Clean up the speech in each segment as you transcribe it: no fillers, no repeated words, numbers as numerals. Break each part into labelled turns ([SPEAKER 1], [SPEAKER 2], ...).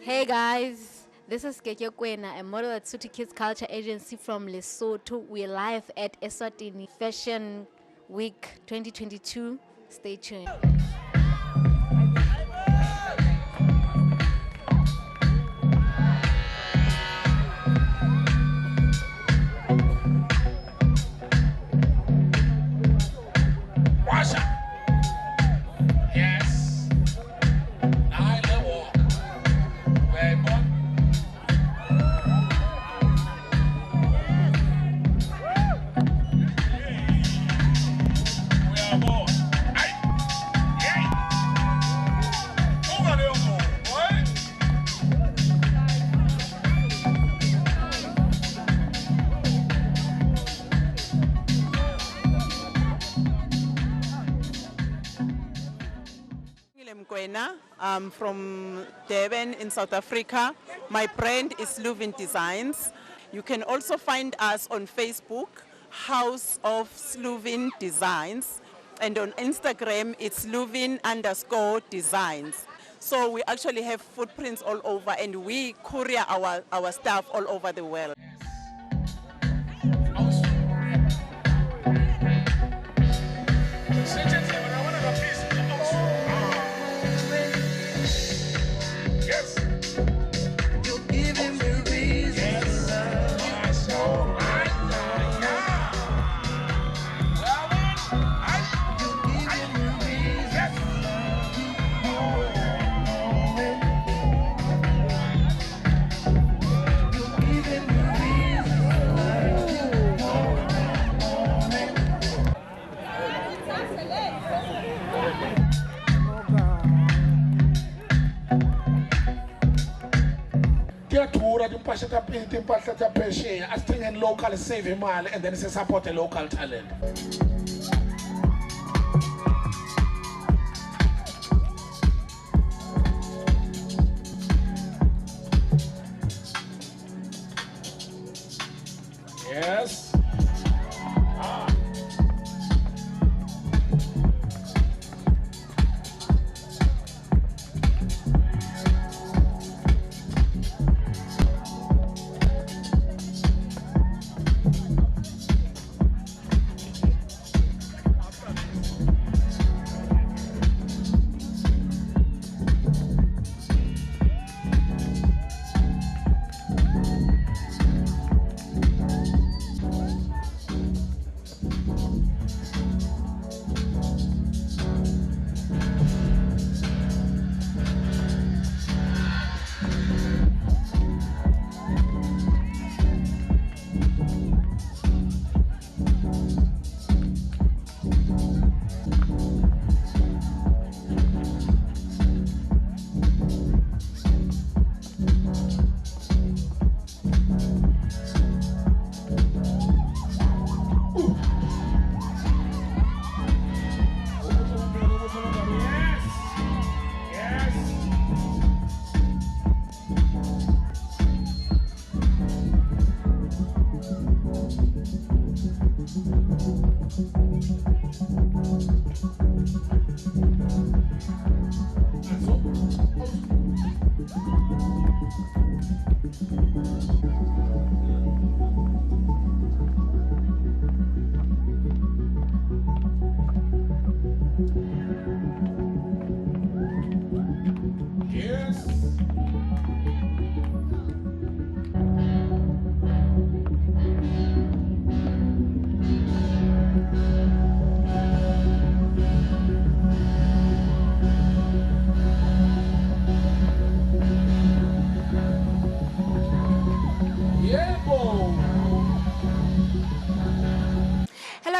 [SPEAKER 1] Hey guys, this is Keke Kwena, a model at Suti Kids Culture Agency from Lesotho. We're live at Eswatini Fashion Week 2022. Stay tuned.
[SPEAKER 2] I'm from Durban in South Africa. My brand is Luvin Designs. You can also find us on Facebook, House of Luvin Designs, and on Instagram it's Luvin_designs. So we actually have footprints all over, and we courier our stuff all over the world.
[SPEAKER 3] Local save money and then support a local talent. Yes.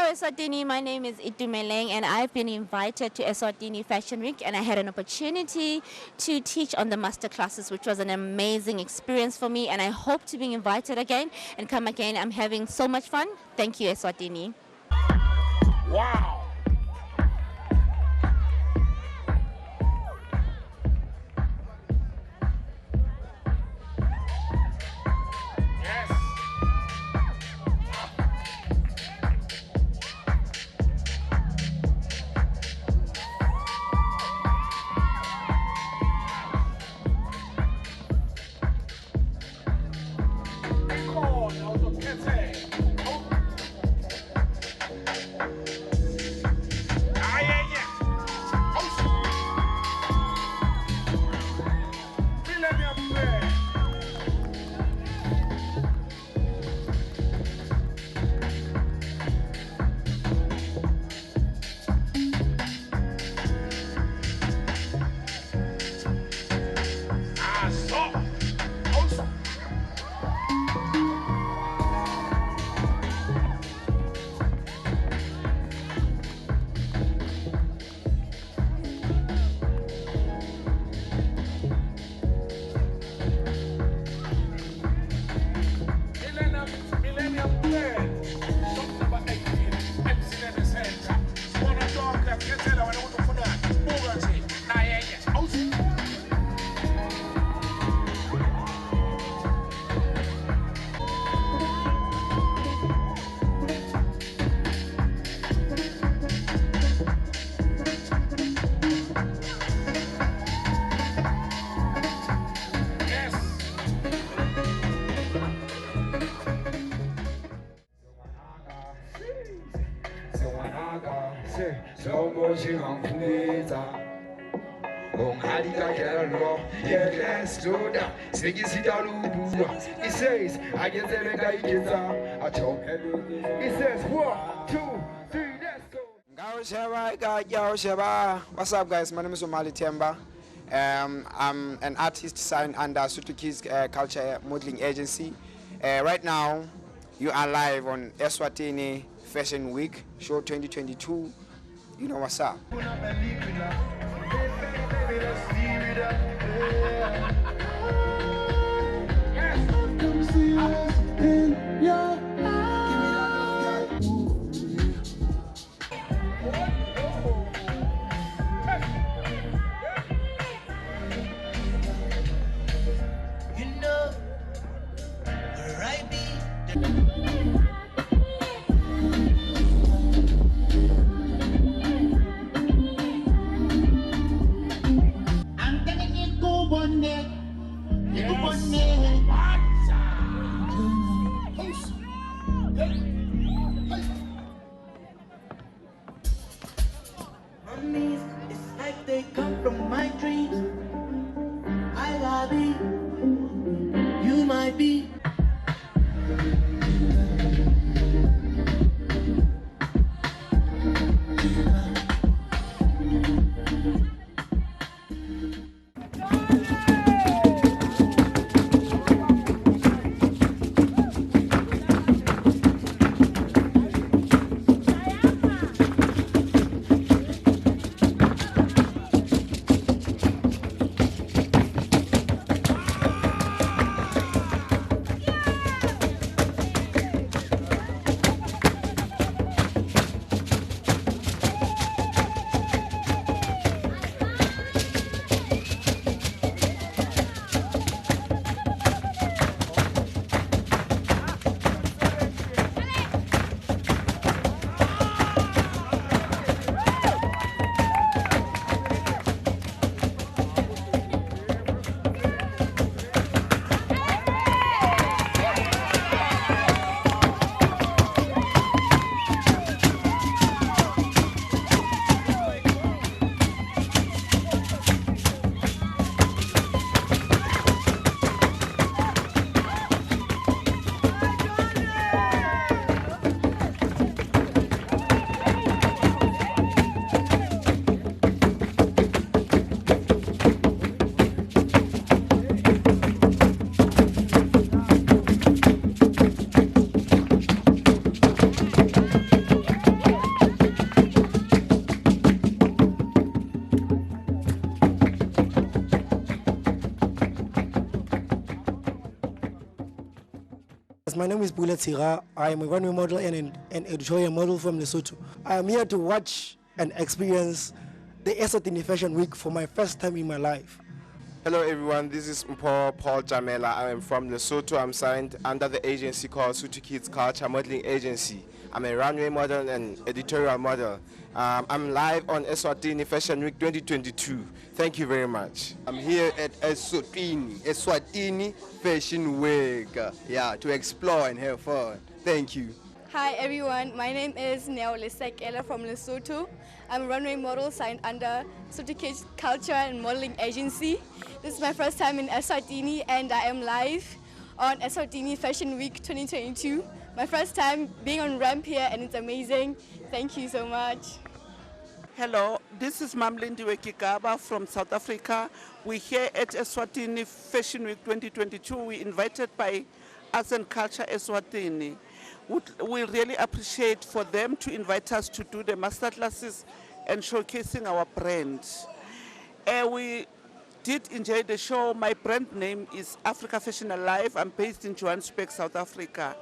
[SPEAKER 1] Eswatini, my name is Itumeleng and I've been invited to Eswatini Fashion Week and I had an opportunity to teach on the master classes, which was an amazing experience for me, and I hope to be invited again and come again. I'm having so much fun. Thank you, Eswatini.
[SPEAKER 3] Wow.
[SPEAKER 4] It says, I get them I tell it says, 1, 2, 3, let's go.
[SPEAKER 5] What's up, guys? My name is Omali Temba. I'm an artist signed under Sutuki's Culture Modeling Agency. Right now, you are live on Eswatini Fashion Week, show 2022. You know what's up.
[SPEAKER 6] It's like they come from my dreams. I love you. You might be.
[SPEAKER 7] My name is Ewsatini. I am a runway model and an editorial model from Lesotho. I am here to watch and experience the Eswatini Fashion Week for my first time in my life.
[SPEAKER 5] Hello everyone, this is Paul Jamela. I am from Lesotho. I'm signed under the agency called Sutu Kids Culture Modeling Agency. I'm a runway model and editorial model. I'm live on Eswatini Fashion Week 2022. Thank you very much.
[SPEAKER 4] I'm here at Eswatini Fashion Week. Yeah, to explore and have fun. Thank you.
[SPEAKER 8] Hi everyone, my name is Ewsatini from Lesotho. I'm a runway model signed under Sutu Kids Culture and Modeling Agency. This is my first time in Eswatini and I am live on Eswatini Fashion Week 2022. My first time being on ramp here and it's amazing. Thank you so much.
[SPEAKER 2] Hello, this is Mamlindiwe Kigaba from South Africa. We're here at Eswatini Fashion Week 2022. We're invited by Arts and Culture Eswatini. We really appreciate for them to invite us to do the masterclasses and showcasing our brand. We did enjoy the show. My brand name is Africa Fashion Alive. I'm based in Johannesburg, South Africa.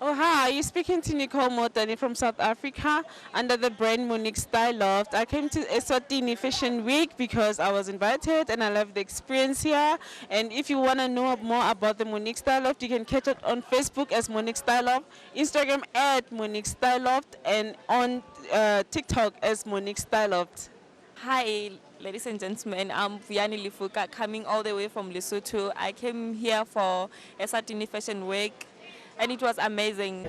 [SPEAKER 9] Oh, hi, you're speaking to Nicole Motani from South Africa under the brand Monique Style Loft. I came to Eswatini Fashion Week because I was invited and I love the experience here. And if you want to know more about the Monique Style Loft, you can catch it on Facebook as Monique Style Loft, Instagram at Monique Style Loft, and on TikTok as Monique Style Loft.
[SPEAKER 10] Hi, ladies and gentlemen, I'm Vianney Lifuka, coming all the way from Lesotho. I came here for Eswatini Fashion Week, and it was amazing.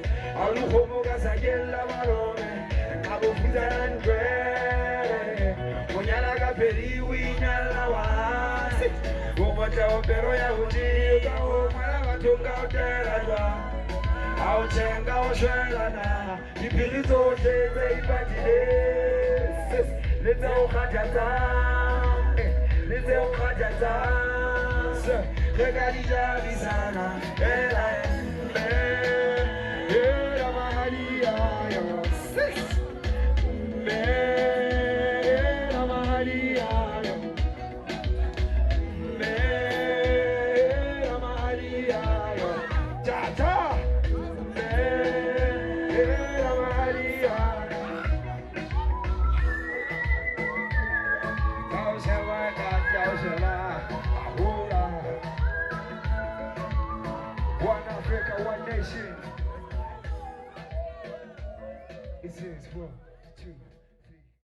[SPEAKER 4] One Africa, one nation. It says,